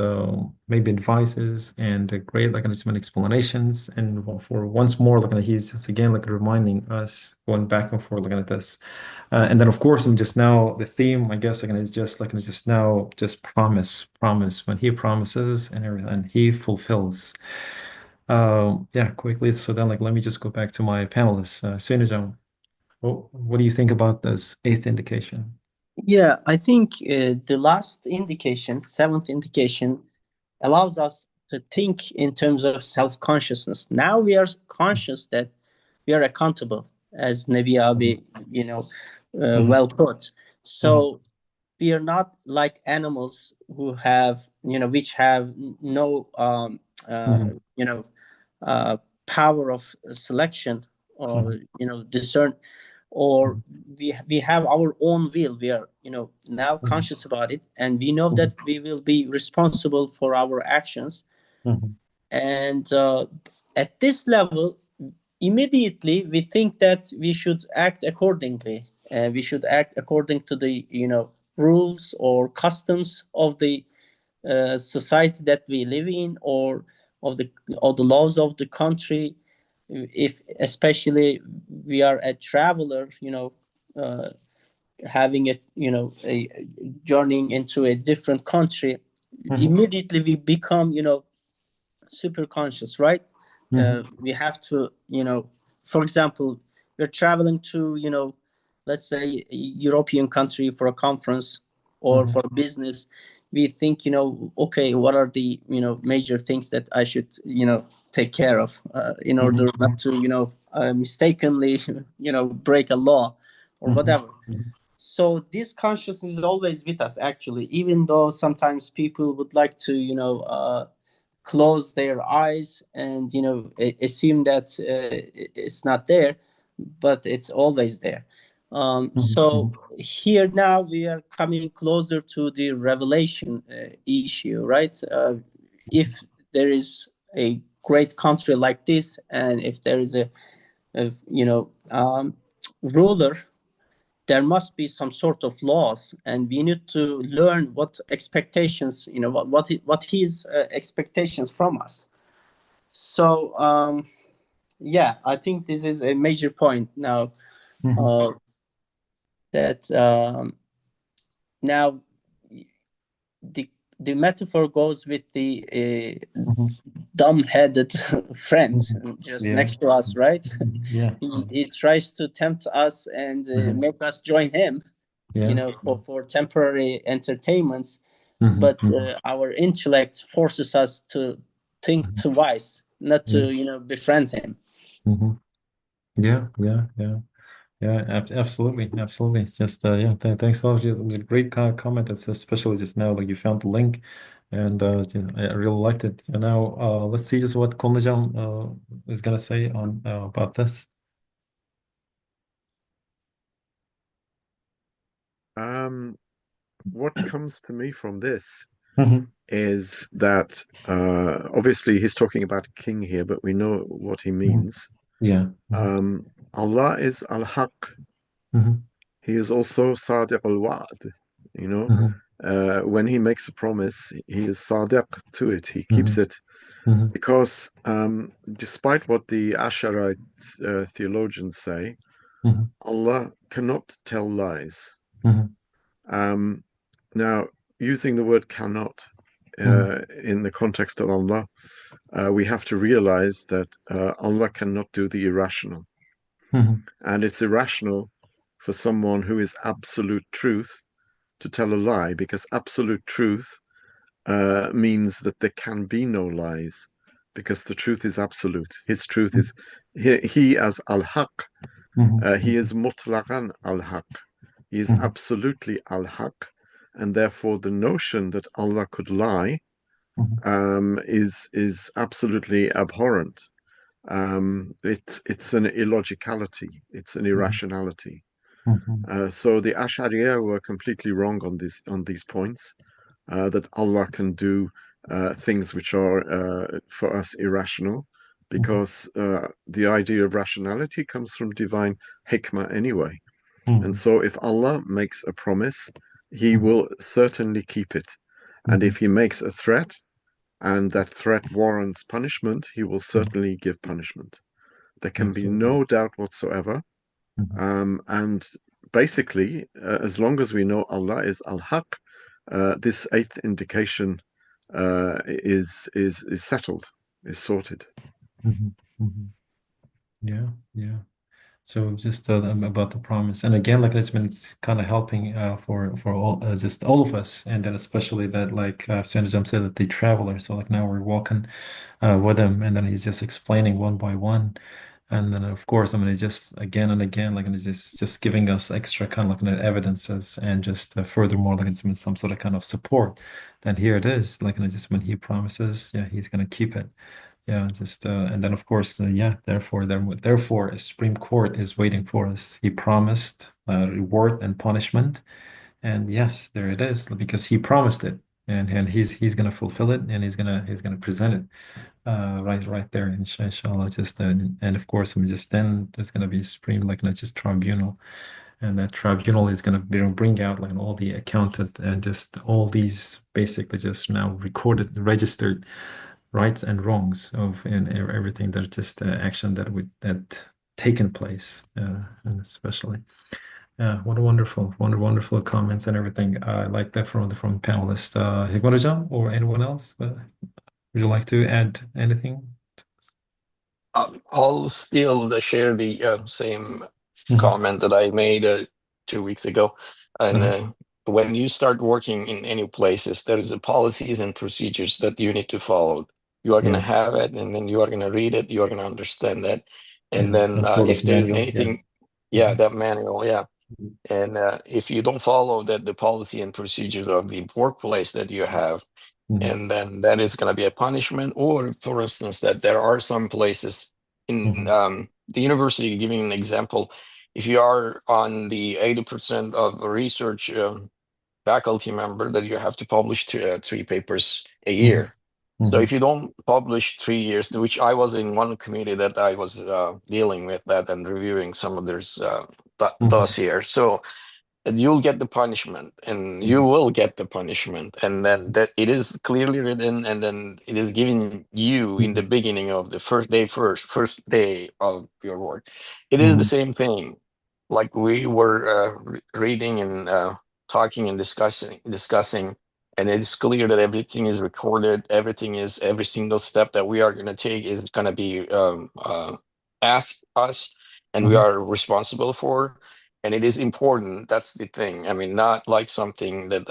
maybe advices and great, like, some explanations. And for once more, like, he's just again, like, reminding us, going back and forth, looking at this. And then, of course, I'm just now the theme, I guess, like, is just like, just now, just promise. When he promises and everything, and he fulfills. Yeah, quickly. So then, like, let me just go back to my panelists. Sinujam, what do you think about this eighth indication? Yeah, I think the last indication, seventh indication, allows us to think in terms of self-consciousness. Now we are conscious that we are accountable, as Nabi Abi, Mhm, well put. mhm, So we are not like animals who have, which have no, mhm, you know, uh, power of selection, or mhm, discern, or mhm, we have our own will. We are, now mhm, conscious about it, and we know mhm, that we will be responsible for our actions. mhm, And at this level, immediately we think that we should act accordingly. We should act according to the, rules or customs of the society that we live in, or of the laws of the country. If especially we are a traveler, uh, having a journeying into a different country, mhm, immediately we become, super conscious, right? mhm, We have to, for example, we're traveling to, let's say a European country for a conference or mhm, for business. We think, okay, what are the, major things that I should, take care of, in order mhm, not to, mistakenly, break a law or mhm, whatever. mhm, So this consciousness is always with us, actually, even though sometimes people would like to, close their eyes and, assume that it's not there, but it's always there. mhm, So mhm, here now we are coming closer to the revelation issue, right? If there is a great country like this, and if there is a ruler, there must be some sort of laws, and we need to learn what expectations, what his expectations from us. So yeah, I think this is a major point now, mhm, uh, that now the the metaphor goes with the mhm, dumb-headed friend mhm. just Yeah. next to us, right? Mhm. Yeah. he, Yeah. he tries to tempt us and Mhm. make us join him, Yeah. for temporary entertainments. Mhm, But mhm, our intellect forces us to think mhm. twice, not Yeah. to, befriend him. Mhm. Yeah. Yeah. Yeah. Yeah. Absolutely. Absolutely. Just yeah. Thanks a lot. It was a great comment. It's especially just now, like, you found the link, and I really liked it. And now let's see just what Kongjam is gonna say on about this. Um, what comes to me from this Mhm. is that obviously he's talking about a king here, but we know what he Mhm. means. Yeah. Mhm. Allah is al-Haq. Mhm. He is also Sadiq al-Wa'd. You know, Mhm. when he makes a promise, he is Sadiq to it. He keeps Mhm. it Mhm. because despite what the Asharite theologians say, Mhm. Allah cannot tell lies. Mhm. Um, now, using the word cannot Mhm. in the context of Allah, we have to realize that Allah cannot do the irrational. Mhm. And it's irrational for someone who is absolute truth to tell a lie, because absolute truth means that there can be no lies, because the truth is absolute. His truth is, he as al-Haq, Mhm. he is mutlaqan al-Haq. He is Mhm. absolutely al-Haq, and therefore the notion that Allah could lie Mhm. is absolutely abhorrent. It's an illogicality, it's an Mhm. irrationality. Mhm. So the Ash'ariyah were completely wrong on these points. That Allah can do things which are for us irrational, Mhm. because the idea of rationality comes from divine hikmah anyway. And Mhm. so if Allah makes a promise, he will certainly keep it. And Mhm. if he makes a threat and that threat warrants punishment, he will Mhm. certainly give punishment. There can be Absolutely. no doubt whatsoever. Mhm. And basically, as long as we know Allah is Al-Haq, this eighth indication is settled, is sorted. Mhm. Mhm. Yeah, yeah. So just about the promise, and again, like it's kind of helping for all just all of us, and then especially that like Sanjam said that the traveler. So like now we're walking with him, and then he's just explaining one by one, and then of course, I mean, it's just again and again, like and it's just giving us extra kind of like evidences, and just furthermore, like it's some sort of kind of support. Then here it is, like and it's just when he promises, yeah, he's gonna keep it. Yeah, just and then of course, yeah. Therefore, a Supreme Court is waiting for us. He promised reward and punishment, and yes, there it is because he promised it, and he's gonna fulfill it, and he's gonna present it right there, inshallah. Just and of course, I'm just then there's gonna be supreme like not just tribunal, and that tribunal is gonna bring out like all the accounted and just all these basically just now recorded, registered rights and wrongs of and everything that just action that taken place, and especially what a wonderful comments and everything. I like that from panelists. Hikmat or anyone else, would you like to add anything? I'll still share the same Mhm. comment that I made 2 weeks ago. And Uh-huh. when you start working in any places, there is a policies and procedures that you need to follow. You are going to Yeah, have it, and then you are going to read it. You are going to understand that. And yeah, then some sort of if there is manual. Yeah. anything, yeah, Mhm. that manual, yeah. And if you don't follow that, the policy and procedures of the workplace that you have, Mhm. and then that is going to be a punishment. Or for instance, that there are some places in Mhm. the university, giving an example, if you are on the 80% of a research faculty member, that you have to publish 3 papers a Mhm. year. So if Mhm. you don't publish 3 years, which I was in one committee that I was dealing with that and reviewing some of their Mhm. dossier. So and you'll get the punishment, and you will get the punishment, and then that it is clearly written, and then it is given you in the Mhm. beginning of the first day of your work. It is the Mhm. same thing, like we were reading and talking and discussing, and it's clear that everything is recorded, every single step that we are going to take is going to be asked us, and we Mhm. are responsible for. And it is important. That's the thing. I mean, not like something that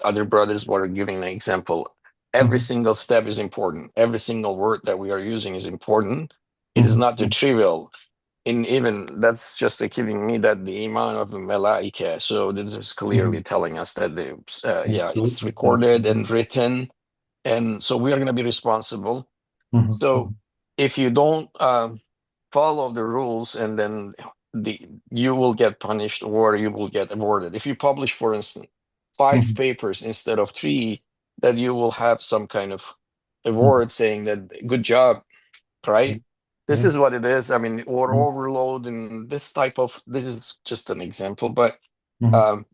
other brothers were giving an example. Every Mhm. single step is important. Every single word that we are using is important. It is Mhm. not the trivial. In even that's just giving me that the iman of the malaika. So this is clearly Mhm. telling us that the yeah, it's Absolutely. recorded Absolutely. and written, and so we are going to be responsible. Mhm. So Mhm. if you don't follow the rules, and then the you will get punished or you will get awarded. If you publish, for instance, 5 papers instead of 3, that you will have some kind of Mhm. award saying that good job, right? Mhm. This Yeah. is what it is. I mean, or Mhm. overload, and this is just an example, but Mhm. um,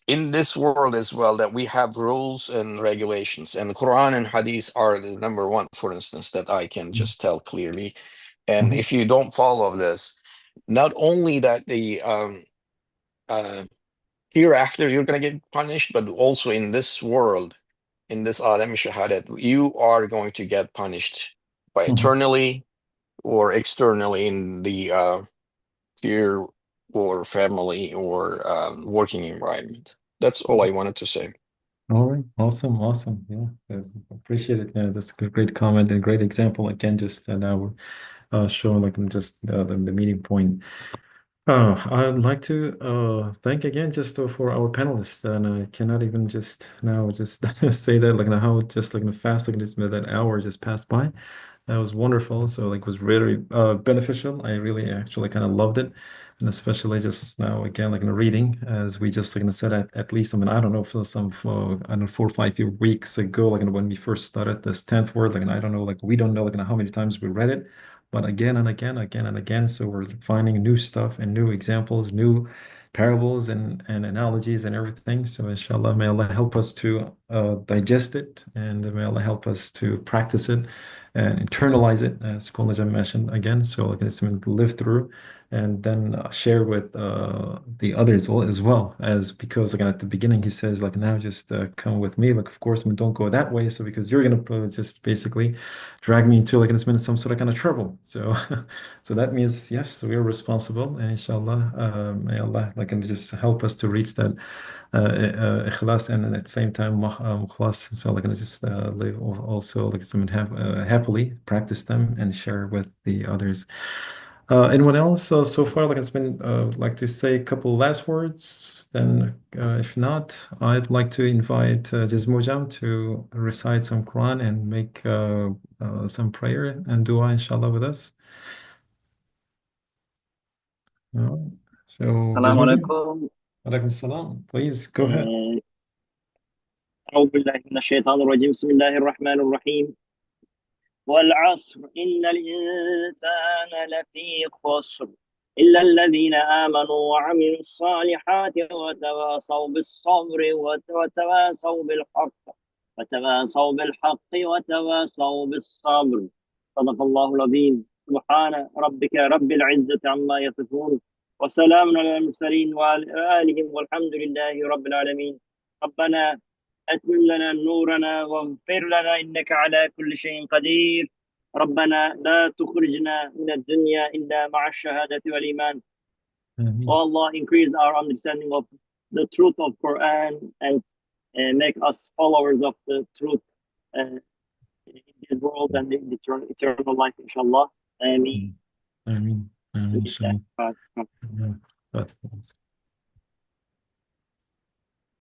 in this world as well, that we have rules and regulations, and Quran and Hadith are the number one, for instance, that I can just tell clearly. And Mhm. if you don't follow this, not only that the uh, hereafter you're going to get punished, but also in this world, in this Alam Shahadat, you are going to get punished by Mhm. eternally or externally in the peer or family or working environment. That's all I wanted to say. All right. Awesome. Awesome. Yeah. Appreciate it. Yeah. That's a great comment and great example. Again, just now we're showing like just the meeting point. I'd like to thank again just for our panelists, and I cannot even just now just say that like how just like fast like this that hour just passed by. That was wonderful. So like was really beneficial. I really actually kind of loved it. And especially just now again like in the reading as we just like I said at least I mean I don't know for some I don't know 4 or 5 weeks ago like when we first started this 10th word like and I don't know like we don't know like how many times we read it, but again and again, again and again. So we're finding new stuff and new examples, new parables and analogies and everything. So inshallah, may Allah help us to digest it, and may Allah help us to practice it and internalize it, as Kullajan mentioned again. So like it's meant to live through and then share with the others as well, as because like at the beginning he says like now just come with me, like of course don't go that way, so because you're gonna just basically drag me into like it's been some sort of kind of trouble. So so that means yes, we are responsible, and inshallah may Allah like and just help us to reach that ikhlas, and at the same time mukhlas, so like just live also like some happily practice them and share with the others. Anyone else so far? Like it's been like to say a couple last words. Then, if not, I'd like to invite Jazmujam to recite some Quran and make some prayer and dua, inshallah, with us. Uh, so, السلام Jazmujam, عليكم. alaikum salam. Please go ahead. أعوذ بالله من الشيطان الرجيم. بسم الله الرحمن الرحيم. والعصر إن الإنسان لفي خسر إلا الذين آمنوا وعملوا الصالحات وتواصوا بالصبر وتواصوا بالحق وتواصوا بالصبر. صدق الله العظيم. سبحان ربك رب العزة عما يصفون وسلام على المرسلين وعلى آلهم والحمد لله رب العالمين. ربنا أتمم لنا نورنا واغفر لنا إنك على كل شيء قدير. ربنا لا تخرجنا من الدنيا إلا مع الشهادة والإيمان. Ameen. Oh Allah, increase our understanding of the truth of Quran and make us followers of the truth in this world and in the eternal life, inshallah. Ameen. Ameen. Ameen. Inshallah. Bismillah. Yeah.